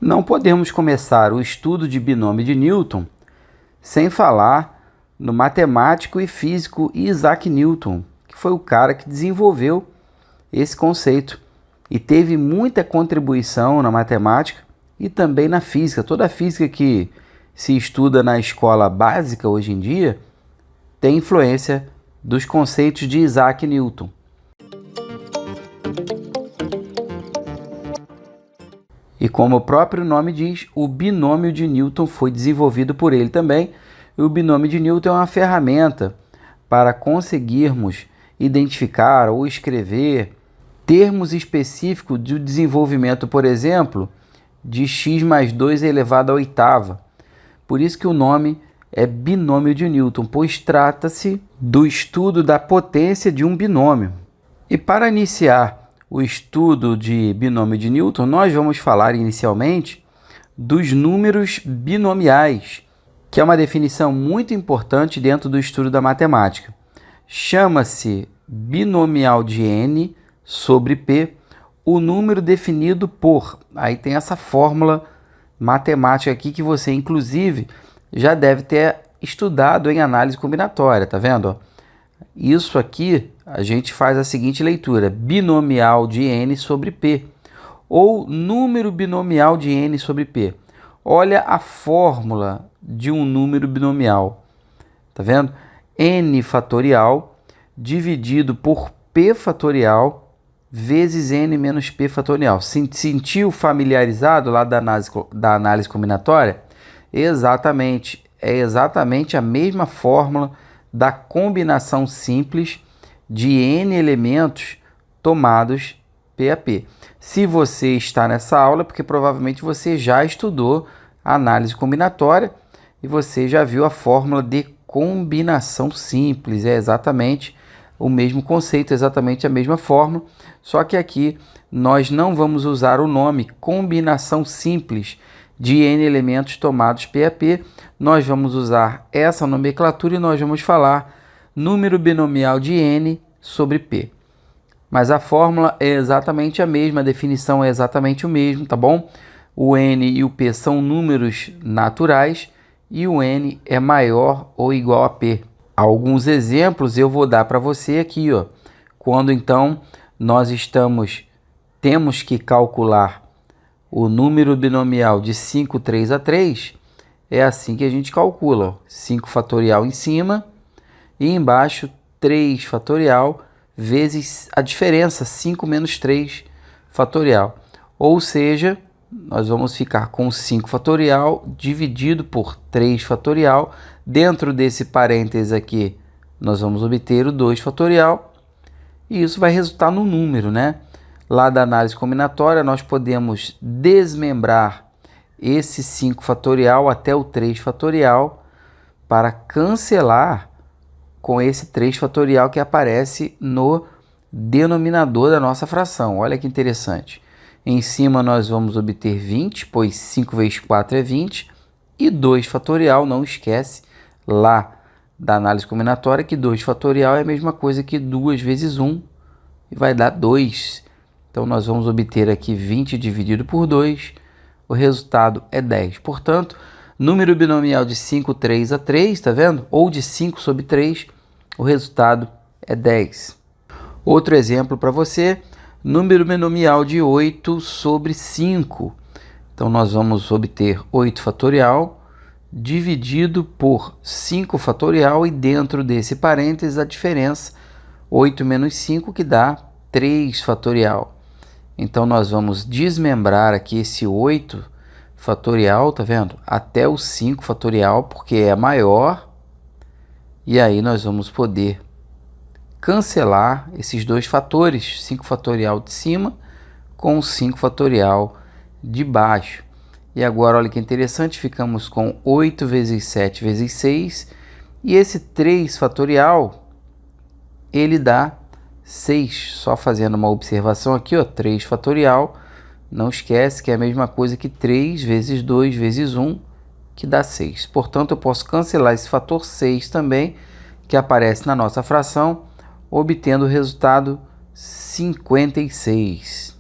Não podemos começar o estudo de binômio de Newton sem falar no matemático e físico Isaac Newton, que foi o cara que desenvolveu esse conceito e teve muita contribuição na matemática e também na física. Toda a física que se estuda na escola básica hoje em dia tem influência dos conceitos de Isaac Newton. E como o próprio nome diz, o binômio de Newton foi desenvolvido por ele também. E o binômio de Newton é uma ferramenta para conseguirmos identificar ou escrever termos específicos do desenvolvimento, por exemplo, de x mais 2 elevado à oitava. Por isso que o nome é binômio de Newton, pois trata-se do estudo da potência de um binômio. E para iniciar o estudo de binômio de Newton, nós vamos falar inicialmente dos números binomiais, que é uma definição muito importante dentro do estudo da matemática. Chama-se binomial de n sobre p, o número definido por. Aí tem essa fórmula matemática aqui que você, inclusive, já deve ter estudado em análise combinatória, tá vendo? Isso aqui a gente faz a seguinte leitura: binomial de n sobre p, ou número binomial de n sobre p. Olha a fórmula de um número binomial, tá vendo? N fatorial dividido por p fatorial vezes n menos p fatorial. Sentiu familiarizado lá da análise combinatória? Exatamente, é exatamente a mesma fórmula da combinação simples de n elementos tomados P a P. Se você está nessa aula, porque provavelmente você já estudou a análise combinatória e você já viu a fórmula de combinação simples. É exatamente o mesmo conceito, exatamente a mesma fórmula, só que aqui nós não vamos usar o nome combinação simples de n elementos tomados P a P, nós vamos usar essa nomenclatura e nós vamos falar número binomial de n sobre p. Mas a fórmula é exatamente a mesma, a definição é exatamente o mesmo, tá bom? O n e o p são números naturais e o n é maior ou igual a p. Alguns exemplos eu vou dar para você aqui, ó. Quando então nós temos que calcular o número binomial de 5, 3 a 3, é assim que a gente calcula, ó. 5 fatorial em cima e embaixo 3 fatorial vezes a diferença, 5 menos 3 fatorial. Ou seja, nós vamos ficar com 5 fatorial dividido por 3 fatorial. Dentro desse parênteses aqui, nós vamos obter o 2 fatorial. E isso vai resultar no número, né? Lá da análise combinatória, nós podemos desmembrar esse 5 fatorial até o 3 fatorial para cancelar com esse 3 fatorial que aparece no denominador da nossa fração. Olha que interessante. Em cima nós vamos obter 20, pois 5 vezes 4 é 20. E 2 fatorial, não esquece, lá da análise combinatória, que 2 fatorial é a mesma coisa que 2 vezes 1, e vai dar 2. Então nós vamos obter aqui 20 dividido por 2, o resultado é 10. Portanto, número binomial de 5, 3 a 3, tá vendo? Ou de 5 sobre 3, o resultado é 10. Outro exemplo para você, número binomial de 8 sobre 5. Então nós vamos obter 8 fatorial dividido por 5 fatorial e dentro desse parênteses a diferença, 8 menos 5, que dá 3 fatorial. Então nós vamos desmembrar aqui esse 8 fatorial, tá vendo? Até o 5 fatorial, porque é maior. E aí nós vamos poder cancelar esses dois fatores, 5 fatorial de cima com 5 fatorial de baixo. E agora, olha que interessante, ficamos com 8 vezes 7 vezes 6. E esse 3 fatorial, ele dá 6. Só fazendo uma observação aqui, ó, 3 fatorial. Não esquece que é a mesma coisa que 3 vezes 2 vezes 1, que dá 6. Portanto, eu posso cancelar esse fator 6 também, que aparece na nossa fração, obtendo o resultado 56.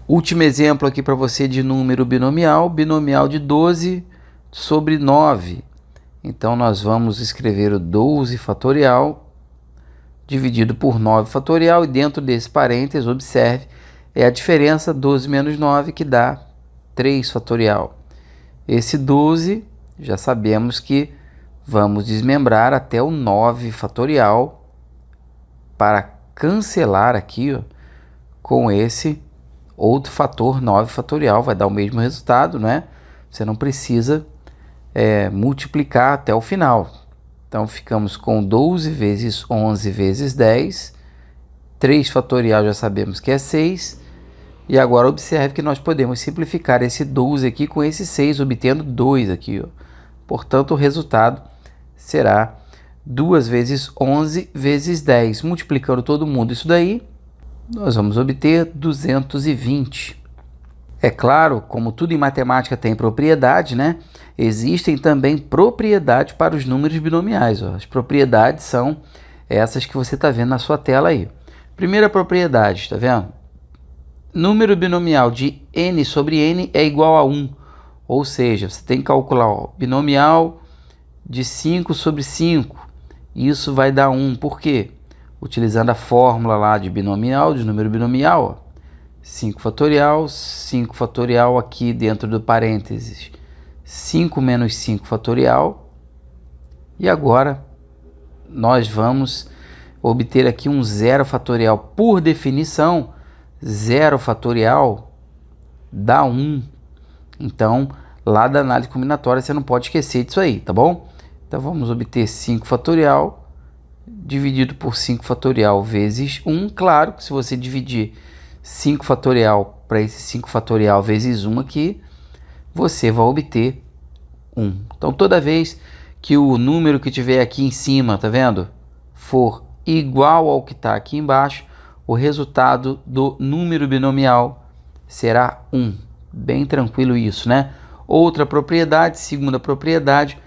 Último exemplo aqui para você de número binomial, binomial de 12 sobre 9. Então, nós vamos escrever o 12 fatorial dividido por 9 fatorial, e dentro desse parênteses, observe, é a diferença 12 menos 9 que dá 3 fatorial. Esse 12, já sabemos que vamos desmembrar até o 9 fatorial para cancelar aqui, ó, com esse outro fator 9 fatorial, vai dar o mesmo resultado, né? Você não precisa multiplicar até o final. Então, ficamos com 12 vezes 11 vezes 10, 3 fatorial já sabemos que é 6, e agora observe que nós podemos simplificar esse 12 aqui com esse 6, obtendo 2 aqui, ó. Portanto, o resultado será 2 vezes 11 vezes 10. Multiplicando todo mundo isso daí, nós vamos obter 220. É claro, como tudo em matemática tem propriedade, né? Existem também propriedades para os números binomiais, ó. As propriedades são essas que você está vendo na sua tela aí. Primeira propriedade, está vendo? Número binomial de n sobre n é igual a 1. Ou seja, você tem que calcular, ó, binomial de 5 sobre 5. Isso vai dar 1. Por quê? Utilizando a fórmula lá de binomial, de número binomial, ó. 5 fatorial aqui dentro do parênteses, 5 menos 5 fatorial. E agora nós vamos obter aqui um 0 fatorial. Por definição, 0 fatorial dá 1. Então, lá da análise combinatória você não pode esquecer disso aí, tá bom? Então, vamos obter 5 fatorial dividido por 5 fatorial vezes 1. Claro que se você dividir 5 fatorial para esse 5 fatorial vezes 1 aqui, você vai obter 1. Então, toda vez que o número que tiver aqui em cima, tá vendo, for igual ao que está aqui embaixo, o resultado do número binomial será 1. Bem tranquilo isso, né? Outra propriedade, segunda propriedade,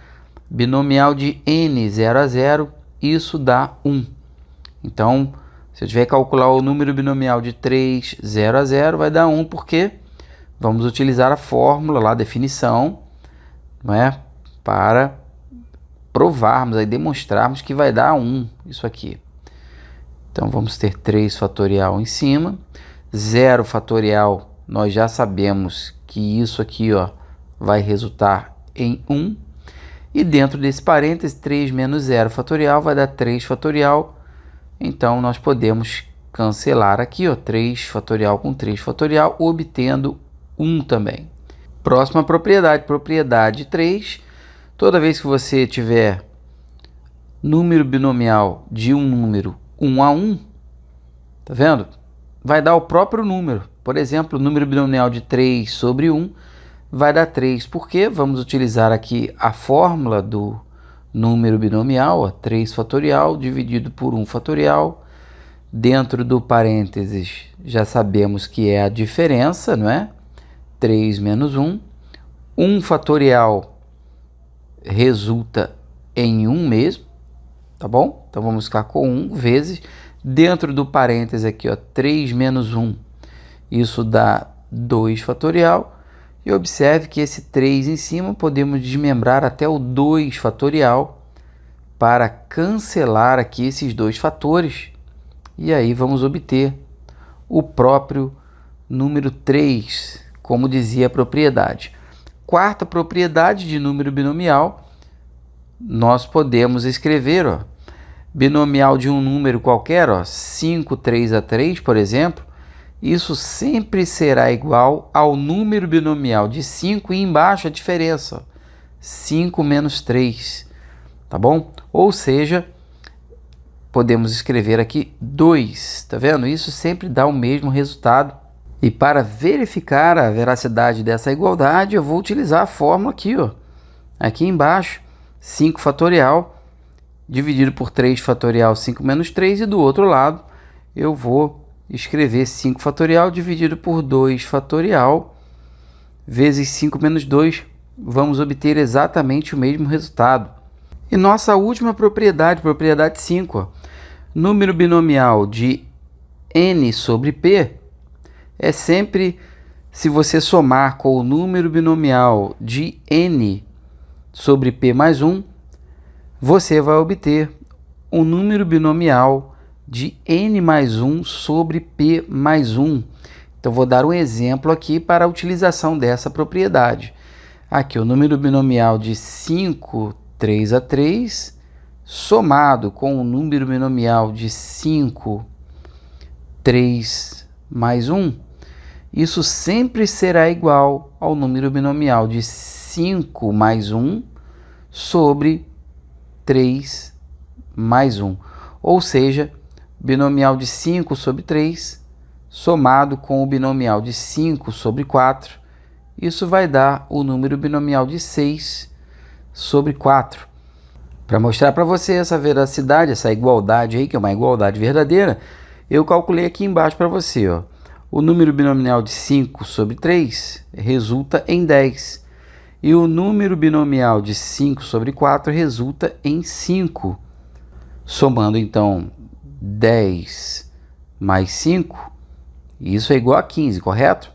binomial de n 0 a 0, isso dá 1. Então, se eu tiver que calcular o número binomial de 3, 0 a 0, vai dar 1, porque vamos utilizar a fórmula lá, a definição, não é? Para provarmos, aí demonstrarmos que vai dar 1, isso aqui. Então, vamos ter 3 fatorial em cima, 0 fatorial, nós já sabemos que isso aqui, ó, vai resultar em 1. E dentro desse parênteses, 3 menos 0 fatorial vai dar 3 fatorial. Então, nós podemos cancelar aqui, ó, 3 fatorial com 3 fatorial, obtendo 1 também. Próxima propriedade, propriedade 3. Toda vez que você tiver número binomial de um número 1 a 1, tá vendo? Vai dar o próprio número. Por exemplo, o número binomial de 3 sobre 1 vai dar 3. Por quê? Vamos utilizar aqui a fórmula do número binomial, ó, 3 fatorial dividido por 1 fatorial. Dentro do parênteses, já sabemos que é a diferença, não é? 3 menos 1. 1 fatorial resulta em 1 mesmo, tá bom? Então, vamos ficar com 1 vezes. Dentro do parênteses aqui, ó, 3 menos 1, isso dá 2 fatorial. E observe que esse 3 em cima podemos desmembrar até o 2 fatorial para cancelar aqui esses dois fatores. E aí vamos obter o próprio número 3, como dizia a propriedade. Quarta propriedade de número binomial, nós podemos escrever, ó, binomial de um número qualquer, ó, 5, 3 a 3, por exemplo. Isso sempre será igual ao número binomial de 5 e embaixo a diferença, ó, 5 menos 3, tá bom? Ou seja, podemos escrever aqui 2, tá vendo? Isso sempre dá o mesmo resultado. E para verificar a veracidade dessa igualdade, eu vou utilizar a fórmula aqui, ó, aqui embaixo, 5 fatorial dividido por 3 fatorial, 5 menos 3, e do outro lado eu vou escrever 5 fatorial dividido por 2 fatorial vezes 5 menos 2, vamos obter exatamente o mesmo resultado. E nossa última propriedade, propriedade 5, ó, número binomial de n sobre p é sempre Se você somar com o número binomial de n sobre p mais 1, você vai obter um número binomial de n mais 1 sobre p mais 1. Então, vou dar um exemplo aqui para a utilização dessa propriedade. Aqui, o número binomial de 5, 3 a 3, somado com o número binomial de 5, 3 mais 1, isso sempre será igual ao número binomial de 5 mais 1 sobre 3 mais 1. Ou seja, binomial de 5 sobre 3, somado com o binomial de 5 sobre 4, isso vai dar o número binomial de 6 sobre 4. Para mostrar para você essa veracidade, essa igualdade aí, que é uma igualdade verdadeira, eu calculei aqui embaixo para você, ó. O número binomial de 5 sobre 3 resulta em 10. E o número binomial de 5 sobre 4 resulta em 5. Somando, então, 10 mais 5, isso é igual a 15, correto?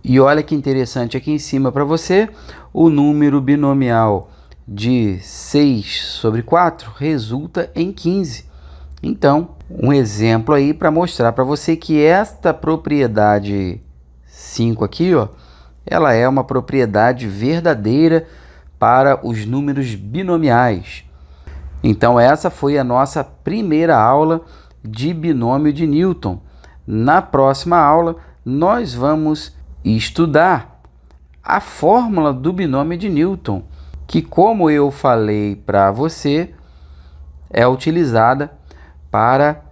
E olha que interessante aqui em cima para você, o número binomial de 6 sobre 4 resulta em 15. Então, um exemplo aí para mostrar para você que esta propriedade 5 aqui, ó, ela é uma propriedade verdadeira para os números binomiais. Então, essa foi a nossa primeira aula de binômio de Newton. Na próxima aula, nós vamos estudar a fórmula do binômio de Newton, que, como eu falei para você, é utilizada para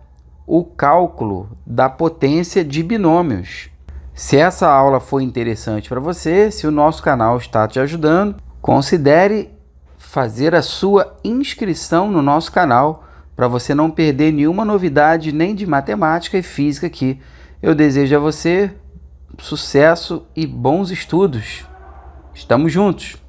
o cálculo da potência de binômios. Se essa aula foi interessante para você, se o nosso canal está te ajudando, considere fazer a sua inscrição no nosso canal para você não perder nenhuma novidade nem de matemática e física aqui. Eu desejo a você sucesso e bons estudos. Estamos juntos!